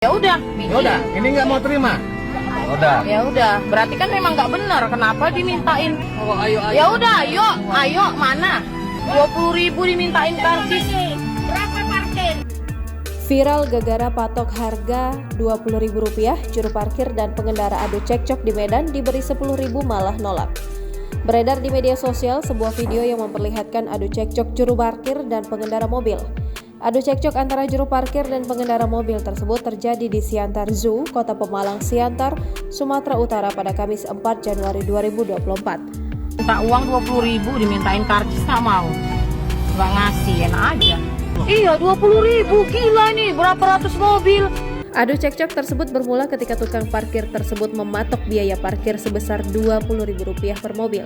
Ya udah, ini nggak mau terima. Ya udah, berarti kan memang nggak benar. Kenapa dimintain? Oh, ayo. Ya udah, ayo, mana? 20.000 dimintain karcis. Berapa parkir? Viral gara-gara patok harga Rp20.000, juru parkir dan pengendara adu cekcok di Medan diberi Rp10.000 malah nolak. Beredar di media sosial sebuah video yang memperlihatkan adu cekcok juru parkir dan pengendara mobil. Adu cekcok antara juru parkir dan pengendara mobil tersebut terjadi di Siantar Zoo, Kota Pemalang, Siantar, Sumatera Utara pada Kamis 4 Januari 2024. Minta uang 20.000 dimintain karcis nggak mau. Nggak ngasih, enak aja. Iya, 20.000, gila nih, berapa ratus mobil. Adu cekcok tersebut bermula ketika tukang parkir tersebut mematok biaya parkir sebesar Rp20.000 per mobil.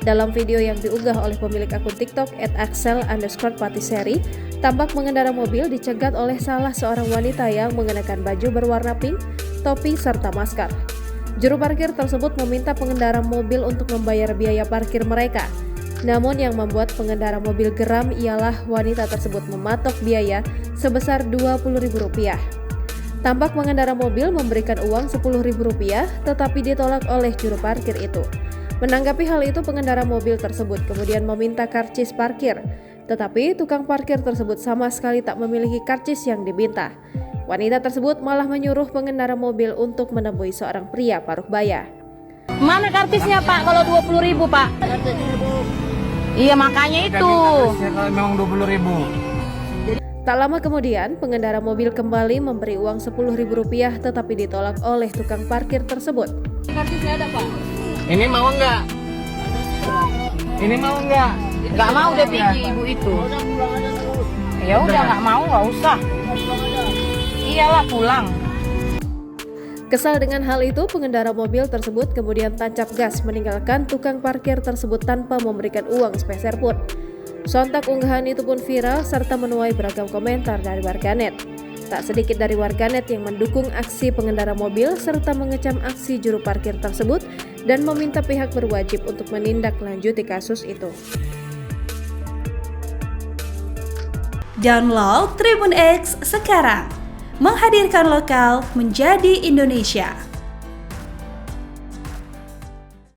Dalam video yang diunggah oleh pemilik akun TikTok @axel_patisserie, tampak pengendara mobil dicegat oleh salah seorang wanita yang mengenakan baju berwarna pink, topi, serta masker. Juru parkir tersebut meminta pengendara mobil untuk membayar biaya parkir mereka. Namun yang membuat pengendara mobil geram ialah wanita tersebut mematok biaya sebesar Rp20.000. Tampak pengendara mobil memberikan uang Rp10.000 tetapi ditolak oleh juru parkir itu. Menanggapi hal itu, pengendara mobil tersebut kemudian meminta karcis parkir, tetapi tukang parkir tersebut sama sekali tak memiliki karcis yang diminta. Wanita tersebut malah menyuruh pengendara mobil untuk menemui seorang pria paruh baya. Mana karcisnya Pak kalau 20.000 Pak? Iya makanya itu. Kalau memang 20.000. Tak lama kemudian, pengendara mobil kembali memberi uang Rp10.000 tetapi ditolak oleh tukang parkir tersebut. Karcisnya ada Pak? Ini mau nggak? Ini mau nggak? Nggak mau deh pergi ibu itu. Ya udah nggak mau, nggak usah. Iyalah pulang. Kesal dengan hal itu, pengendara mobil tersebut kemudian tancap gas meninggalkan tukang parkir tersebut tanpa memberikan uang sepeser pun. Sontak unggahan itu pun viral serta menuai beragam komentar dari warganet. Tak sedikit dari warganet yang mendukung aksi pengendara mobil serta mengecam aksi juru parkir tersebut dan meminta pihak berwajib untuk menindaklanjuti kasus itu. Download Tribun X sekarang, menghadirkan lokal menjadi Indonesia.